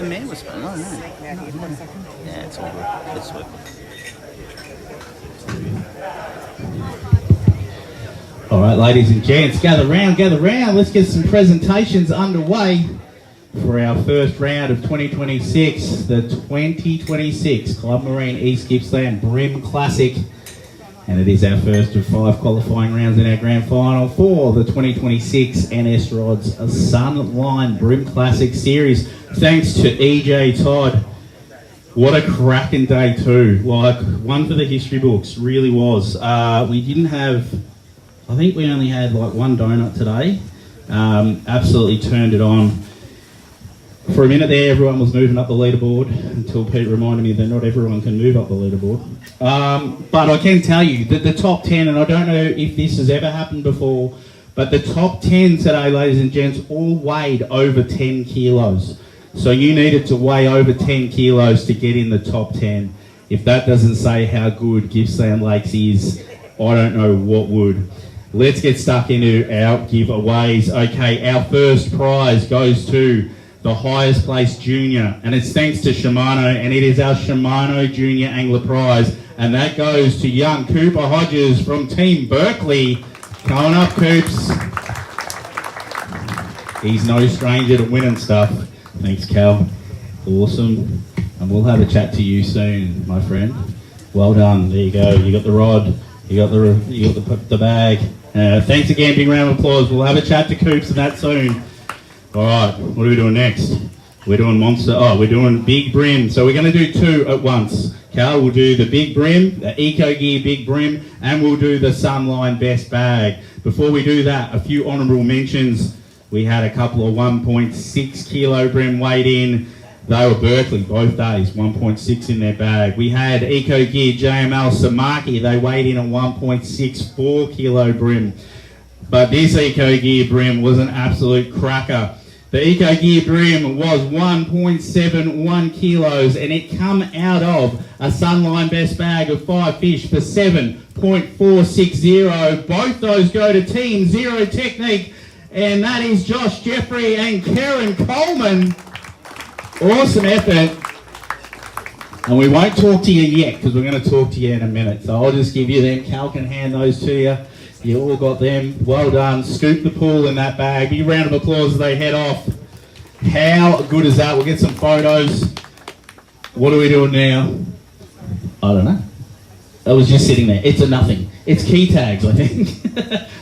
the man was fun. Oh, no. Yeah, it's all good. It's sweet. All right, ladies and gents, gather round. Let's get some presentations underway for our first round of 2026, the 2026 Club Marine East Gippsland Bream Classic. And it is our first of 5 qualifying rounds in our grand final for the 2026 NS Rods Sunline Bream Classic Series. Thanks to EJ Todd. What a cracking day too. Like, one for the history books, really was. We didn't have, I think we only had like one donut today. Absolutely turned it on. For a minute there, everyone was moving up the leaderboard until Pete reminded me that not everyone can move up the leaderboard. But I can tell you that the top 10, and I don't know if this has ever happened before, but the top 10 today, ladies and gents, all weighed over 10 kilos. So you needed to weigh over 10 kilos to get in the top 10. If that doesn't say how good Gippsland Lakes is, I don't know what would. Let's get stuck into our giveaways. Okay, our first prize goes to the highest placed junior, and it's thanks to Shimano, and it is our Shimano Junior Angler Prize, and that goes to young Cooper Hodges from Team Berkeley. Coming up, Coops. He's no stranger to winning stuff. Thanks, Cal. Awesome. And we'll have a chat to you soon, my friend. Well done. There you go. You got the rod. You got the bag. Thanks again. Big round of applause. We'll have a chat to Coops and that soon. All right, what are we doing next? We're doing Monster. Oh, we're doing Big Bream. So we're going to do two at once. Carl will do the Big Bream, the Eco Gear Big Bream, and we'll do the Sunline Best Bag. Before we do that, a few honourable mentions. We had a couple of 1.6 kilo Bream weighed in. They were Berkeley both days, 1.6 in their bag. We had Eco Gear JML Samaki. They weighed in a 1.64 kilo Bream. But this Eco Gear Bream was an absolute cracker. The Eco Gear Bream was 1.71 kilos, and it come out of a Sunline Best Bag of 5 fish for 7.460. Both those go to Team Zero Technique, and that is Josh Jeffrey and Karen Coleman. Awesome effort. And we won't talk to you yet, because we're going to talk to you in a minute. So I'll just give you them. Cal can hand those to you. You all got them. Well done. Scoop the pool in that bag. Big round of applause as they head off. How good is that? We'll get some photos. What are we doing now? I don't know. I was just sitting there. It's a nothing. It's key tags, I think.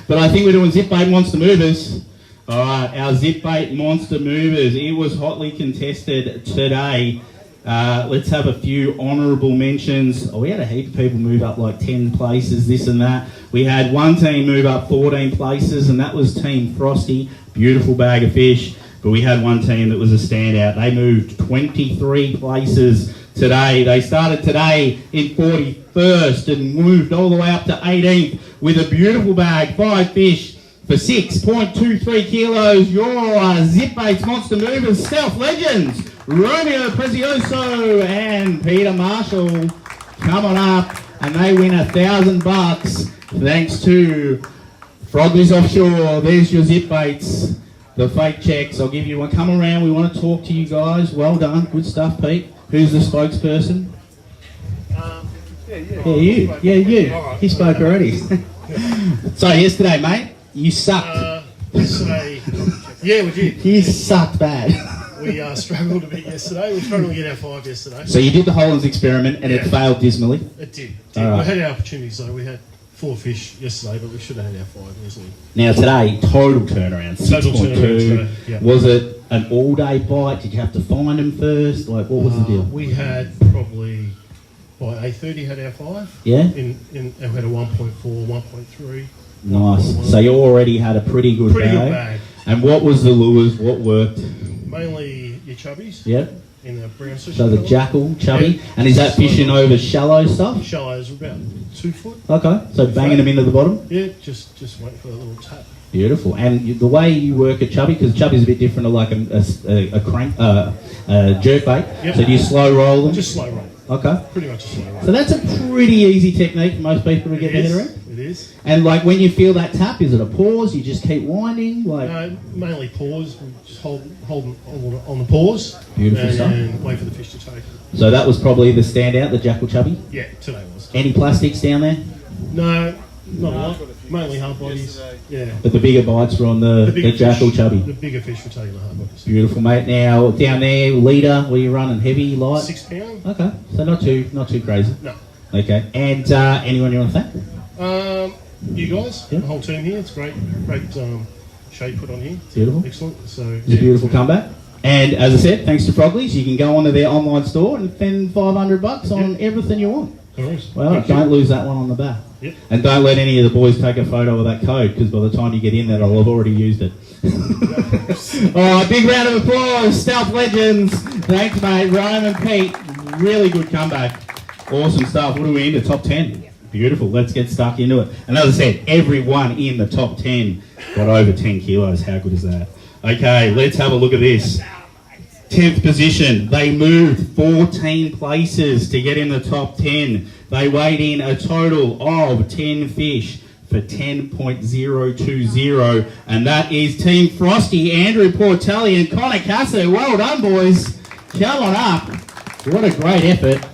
But I think we're doing Zip Bait Monster Movers. All right, our Zip Bait Monster Movers. It was hotly contested today. Let's have a few honourable mentions. Oh, we had a heap of people move up like 10 places, this and that. We had one team move up 14 places, and that was Team Frosty. Beautiful bag of fish. But we had one team that was a standout. They moved 23 places today. They started today in 41st and moved all the way up to 18th with a beautiful bag, 5 fish for 6.23 kilos. Your Zip Baits Monster Movers, Stealth Legends, Romeo Prezioso and Peter Marshall coming up, and they win $1,000 thanks to Froglies Offshore. There's your Zip Baits, the fake checks. I'll give you one. Come around. We want to talk to you guys. Well done. Good stuff, Pete. Who's the spokesperson? You. He spoke already. So yesterday, mate, you sucked. Yesterday, yeah, we did. You sucked bad. We struggled a bit yesterday. We struggled to get our 5 yesterday. So you did the Hollands experiment and it failed dismally? It did. Right. We had our opportunities though. We had 4 fish yesterday, but we should have had our 5 easily. Now today, total turnaround, 6.2. Yeah. Was it an all-day bite? Did you have to find them first? Like, what was the deal? We had probably, by 8:30 had our 5. Yeah? And we had a 1.4, 1.3. Nice. So you already had a pretty good bag. And what was the lures? What worked? Mainly your chubbies. Yep. In the brown sushi. So the jackal, chubby. Yeah. And is that fishing over shallow stuff? Shallows about 2 foot. Okay. So banging them into the bottom? Yeah, just wait for a little tap. Beautiful. And the way you work a chubby, because chubby's a bit different to like a crank, jerk bait. Yep. So do you slow roll them? Just slow roll. Okay. Pretty much a slow roll. So that's a pretty easy technique for most people to get their head around? It is. And like when you feel that tap, is it a pause? You just keep winding? Like Mainly pause. We just hold on the pause. Beautiful stuff. And wait for the fish to take it. So that was probably the standout, the Jackal Chubby? Yeah, today was. Any plastics down there? No, not a lot. Mainly hard bodies. Yeah. But the bigger bites were on the Jackal fish, Chubby. The bigger fish were taking the hard bodies. Beautiful, mate. Now down there, leader, were you running heavy, light? 6 pound. Okay, so not too crazy. No. Okay, and anyone you want to thank? You guys, the whole team here. It's great shade put on here. Beautiful. Excellent. So It's a beautiful comeback. And as I said, thanks to Froglies, you can go onto their online store and spend $500 on everything you want. Correct. Well, don't lose that one on the back. Yep. And don't let any of the boys take a photo of that code, because by the time you get in there, they'll have already used it. All right, big round of applause, Stealth Legends. Thanks, mate. Ryan and Pete, really good comeback. Awesome stuff. What are we into? Top 10? Beautiful. Let's get stuck into it. And as I said, everyone in the top 10 got over 10 kilos. How good is that? Okay, let's have a look at this. 10th position. They moved 14 places to get in the top 10. They weighed in a total of 10 fish for 10.020. And that is Team Frosty, Andrew Portelli and Connor Casso. Well done, boys. Come on up. What a great effort.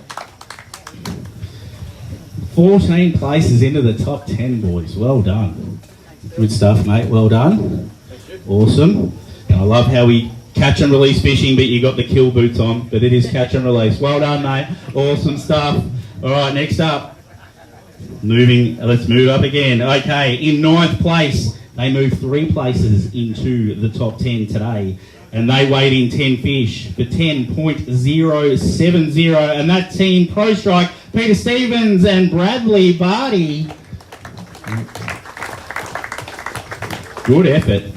14 places into the top 10, boys. Well done. Good stuff, mate. Well done. Awesome. And I love how we catch and release fishing, but you got the kill boots on, but it is catch and release. Well done, mate. Awesome stuff. All right, next up. Let's move up again. Okay, in 9th place, they moved 3 places into the top 10 today. And they weighed in 10 fish for 10.070. And that team Pro Strike, Peter Stevens and Bradley Barty. Good effort.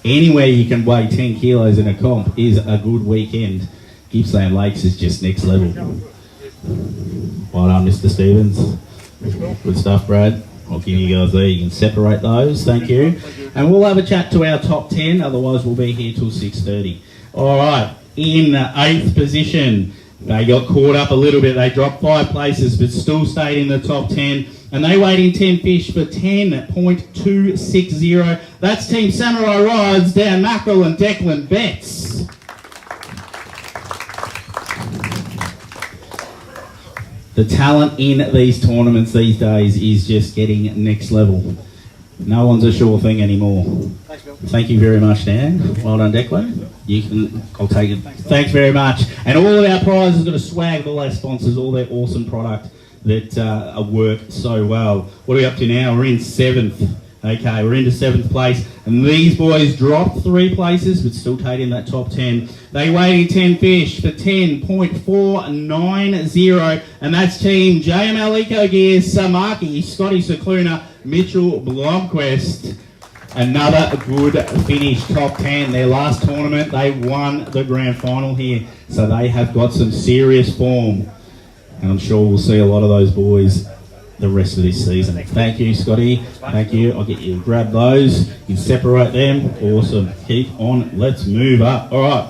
Anywhere you can weigh 10 kilos in a comp is a good weekend. Gippsland Lakes is just next level. Well done, Mr. Stevens. Good stuff, Brad. I'll give you guys there. You can separate those. Thank you. And we'll have a chat to our top 10. Otherwise, we'll be here till 6:30. All right. In 8th position, they got caught up a little bit. They dropped 5 places, but still stayed in the top 10. And they weighed in 10 fish for 10.260. That's Team Samurai Rods, Dan Mackerel and Declan Betts. The talent in these tournaments these days is just getting next level. No one's a sure thing anymore. Thanks, Bill. Thank you very much, Dan. Well done, Declan. I'll take it. Thanks very much. And all of our prizes are going to swag with all our sponsors, all their awesome product that work so well. What are we up to now? We're in 7th. Okay, we're into 7th place. And these boys dropped 3 places, but still stayed in that top 10. They weighed in 10 fish for 10.490. And that's Team JML Eco Gear, Samaki, Scotty Secluna, Mitchell Blomquist. Another good finish, top 10. Their last tournament, they won the grand final here. So they have got some serious form. And I'm sure we'll see a lot of those boys the rest of this season. Thank you, Scotty. Thank you. I'll get you to grab those. You separate them. Awesome. Keep on. Let's move up. All right.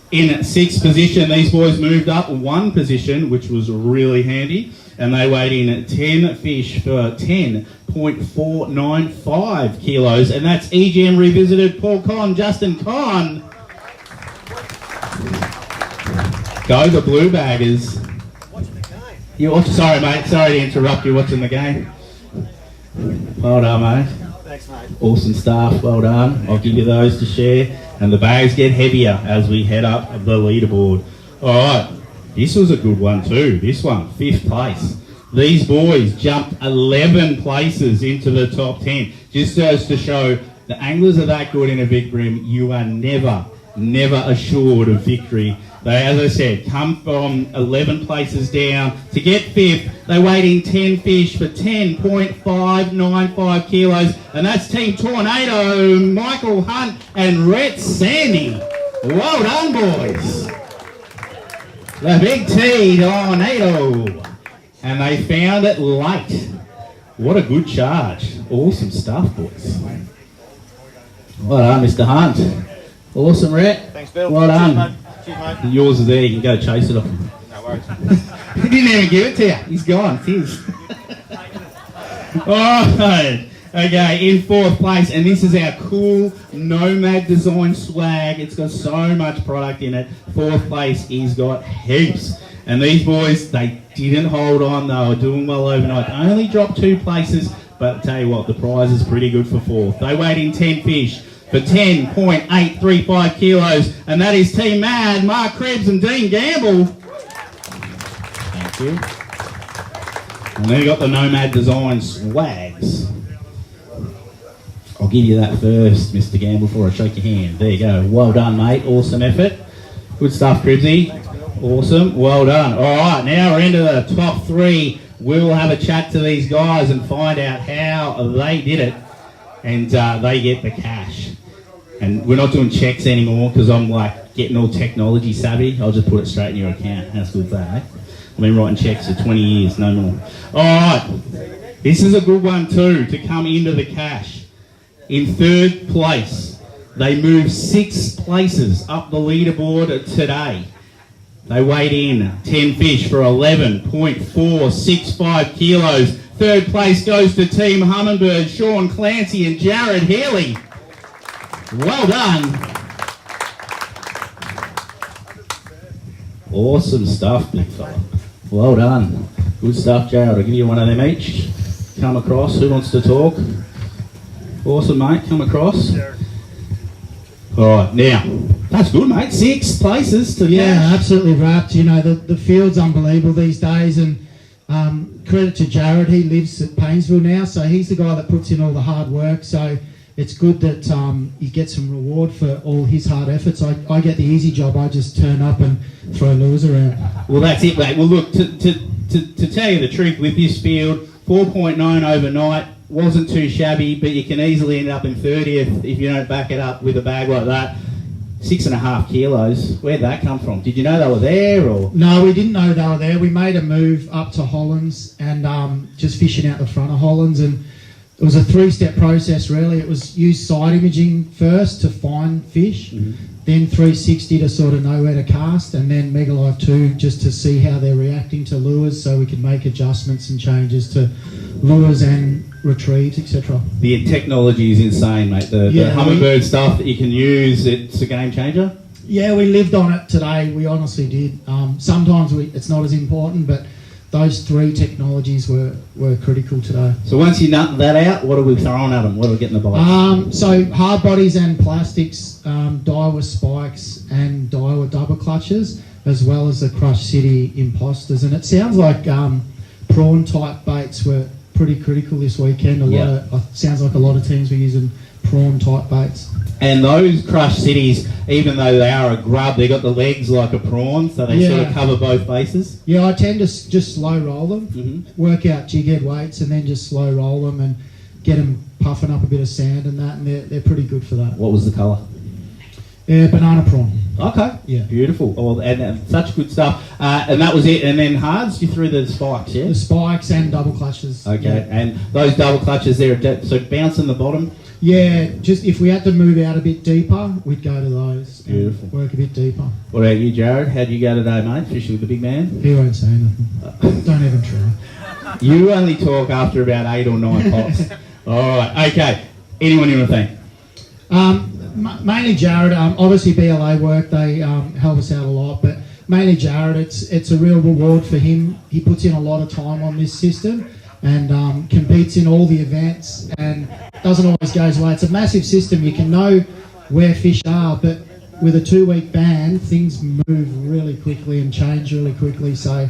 In 6th position, these boys moved up 1 position, which was really handy. And they weighed in 10 fish for 10.495 kilos. And that's EGM Revisited, Paul Conn, Justin Conn. Go the Blue Baggers. Sorry, mate. Sorry to interrupt you watching the game. Well done, mate. Thanks, mate. Awesome stuff. Well done. I'll give you those to share. And the bags get heavier as we head up the leaderboard. All right. This was a good one too. This one, 5th place. These boys jumped 11 places into the top 10. Just goes to show the anglers are that good in a big bream. You are never assured of victory. They, as I said, come from 11 places down. To get 5th, they weighed in 10 fish for 10.595 kilos. And that's Team Tornado, Michael Hunt and Rhett Sandy. Well done, boys. The big T, Tornado. And they found it late. What a good charge. Awesome stuff, boys. Well done, Mr. Hunt. Awesome, Rhett. Thanks, Bill. Well done. Cheers, mate. Yours is there. You can go chase it off him. No worries. He didn't even give it to you. He's gone. It's his. Alright, okay, in fourth place, and this is our cool Nomad design swag. It's got so much product in it. Fourth place, he's got heaps. And these boys, they didn't hold on, they were doing well overnight. They only dropped 2 places, but I'll tell you what, the prize is pretty good for fourth. They weighed in 10 fish for 10.835 kilos, and that is Team Mad, Mark Krebs and Dean Gamble. Thank you. And then you got the Nomad Design swags. I'll give you that first, Mr. Gamble, before I shake your hand. There you go. Well done, mate. Awesome effort. Good stuff, Krebsy. Awesome. Well done. All right, now we're into the top 3. We'll have a chat to these guys and find out how they did it, and they get the cash. And we're not doing checks anymore because I'm like getting all technology savvy. I'll just put it straight in your account. How good is that, eh? I've been writing checks for 20 years, no more. All right, this is a good one too, to come into the cash. In third place, they moved 6 places up the leaderboard today. They weighed in 10 fish for 11.465 kilos. Third place goes to Team Hummingbird, Sean Clancy and Jared Healy. Well done. Awesome stuff, big fella. Well done. Good stuff, Jared. I'll give you one of them each. Come across. Who wants to talk? Awesome, mate. Come across. All right, now, that's good, mate. 6 places to cash. Absolutely wrapped. You know, the field's unbelievable these days, and credit to Jared. He lives at Paynesville now, so he's the guy that puts in all the hard work. So it's good that he gets some reward for all his hard efforts. I get the easy job. I just turn up and throw lures around. Well, that's it, mate. Well, look, to tell you the truth, with this field, 4.9 overnight wasn't too shabby, but you can easily end up in 30th if you don't back it up with a bag like that. 6.5 kilos. Where'd that come from? Did you know they were there, or? No, we didn't know they were there. We made a move up to Hollands and just fishing out the front of Hollands, and it was a 3-step process really. It was use side imaging first to find fish, then 360 to sort of know where to cast, and then Megalive 2 just to see how they're reacting to lures so we can make adjustments and changes to lures and retrieves, etc. The technology is insane, mate. The Hummingbird stuff that you can use, it's a game changer. Yeah, we lived on it today. We honestly did. Sometimes it's not as important, but those 3 technologies were critical today. So once you nut that out, what are we throwing at them? What are we getting the bites? So hard bodies and plastics, Daiwa spikes and Daiwa double clutches, as well as the Crush City imposters. And it sounds like prawn type baits were pretty critical this weekend. Sounds like a lot of teams were using prawn type baits. And those Crush Cities, even though they are a grub, they got the legs like a prawn, so they sort of cover both bases. Yeah, I tend to just slow roll them, work out jig head weights, and then just slow roll them and get them puffing up a bit of sand and that, and they're pretty good for that. What was the colour? Yeah, banana prawn. Okay. Yeah. Beautiful. Oh, and such good stuff. And that was it. And then hards, you threw the spikes, yeah? The spikes and double clutches. Okay. Yeah. And those double clutches there, so bouncing the bottom? Yeah, just if we had to move out a bit deeper, we'd go to those. Beautiful. Work a bit deeper. What about you, Jared? How'd you go today, mate? Fishing with the big man? He won't say anything. Don't even try. You only talk after about 8 or 9 pops. All right. Okay. Anyone you want to thank? Mainly Jared. Obviously BLA work, they help us out a lot, but mainly Jared. It's a real reward for him. He puts in a lot of time on this system and competes in all the events and doesn't always go his way. It's a massive system. You can know where fish are, but with a 2-week ban, things move really quickly and change really quickly. So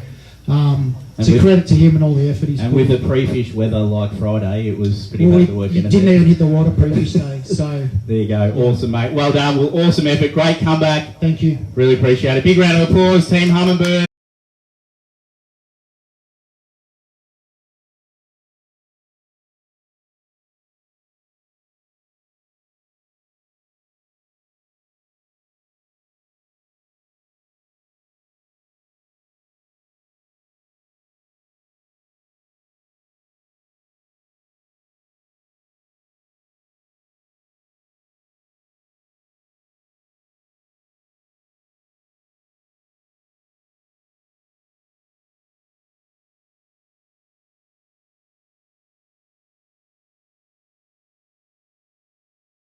it's a credit to him and all the effort he's put in. And with the pre-fish weather like Friday, it was pretty hard to work in. Didn't even hit the water pre-fish day. So there you go. Awesome, mate. Well done. Well, awesome effort. Great comeback. Thank you. Really appreciate it. Big round of applause, Team Hummingbird.